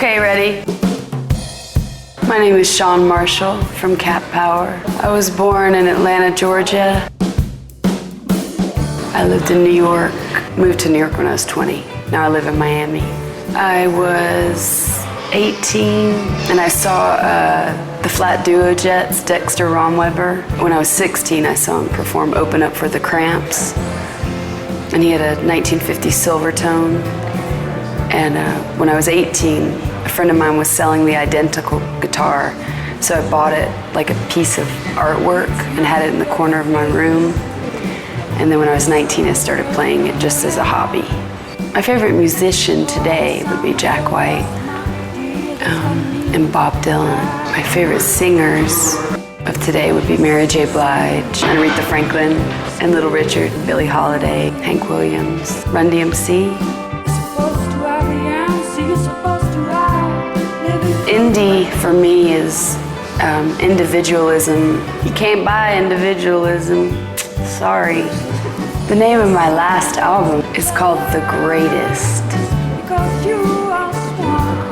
Okay, ready? My name is Sean Marshall from Cat Power. I was born in Atlanta, Georgia. I lived in New York, moved to New York when I was 20. Now I live in Miami. I was 18 and I saw the Flat Duo Jets, Dexter Romweber. When I was 16, I saw him perform Open Up for the Cramps. And he had a 1950 Silvertone. And when I was 18, a friend of mine was selling the identical guitar. So I bought it like a piece of artwork and had it in the corner of my room. And then when I was 19, I started playing it just as a hobby. My favorite musician today would be Jack White and Bob Dylan. My favorite singers of today would be Mary J. Blige, and Aretha Franklin, and Little Richard, Billie Holiday, Hank Williams, Run DMC. Indie for me is individualism. You can't buy individualism. Sorry. The name of my last album is called The Greatest. Because you are smart.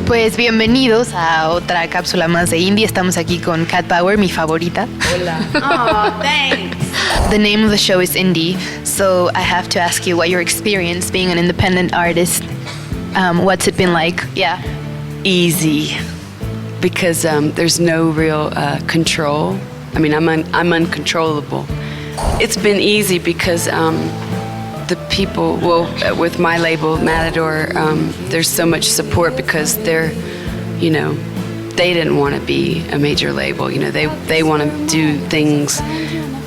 Pues bienvenidos a otra cápsula más de indie. Estamos aquí con Cat Power, mi favorita. Hola. Oh, thanks. The name of the show is Indie, so I have to ask you what your experience being an independent artist. What's it been like? Yeah. Easy, because there's no real control. I mean, I'm uncontrollable. It's been easy because the people, well, with my label, Matador, there's so much support because they're, you know, they didn't want to be a major label. You know, they want to do things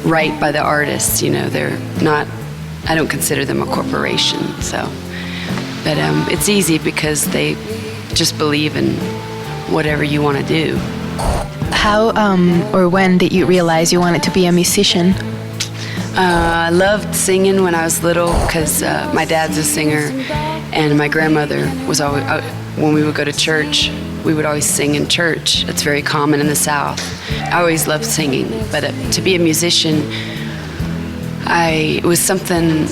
right by the artists. You know, they're not, I don't consider them a corporation, so. But it's easy because they just believe in whatever you want to do. How or when did you realize you wanted to be a musician? I loved singing when I was little because my dad's a singer, and my grandmother was always, when we would go to church, we would always sing in church. It's very common in the South. I always loved singing, but to be a musician, it was something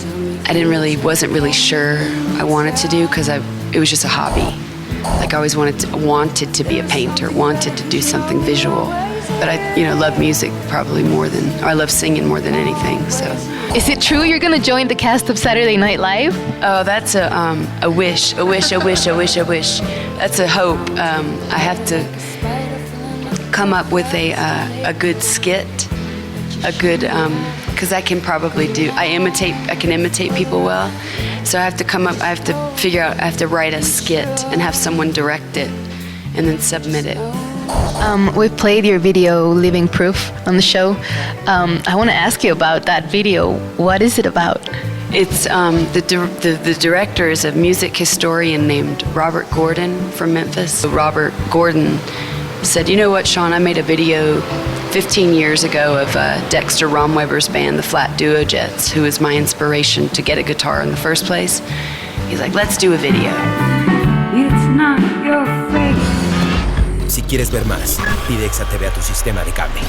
I wasn't really sure I wanted to do because it was just a hobby. Like I always wanted to be a painter, wanted to do something visual. But I, love music probably more than, or I love singing more than anything. So. Is it true you're gonna join the cast of Saturday Night Live? Oh, that's a wish. That's a hope. I have to come up with a good skit, a good, because I can imitate people well. So I have to figure out, I have to write a skit and have someone direct it and then submit it. We've played your video, Living Proof, on the show. I want to ask you about that video. What is it about? It's the director is a music historian named Robert Gordon from Memphis. Robert Gordon said, "You know what, Sean? I made a video 15 years ago of Dexter Romweber's band, the Flat Duo Jets, who was my inspiration to get a guitar in the first place." He's like, "Let's do a video." It's not your fate. Si quieres ver más, pide Exa TV a tu sistema de cable.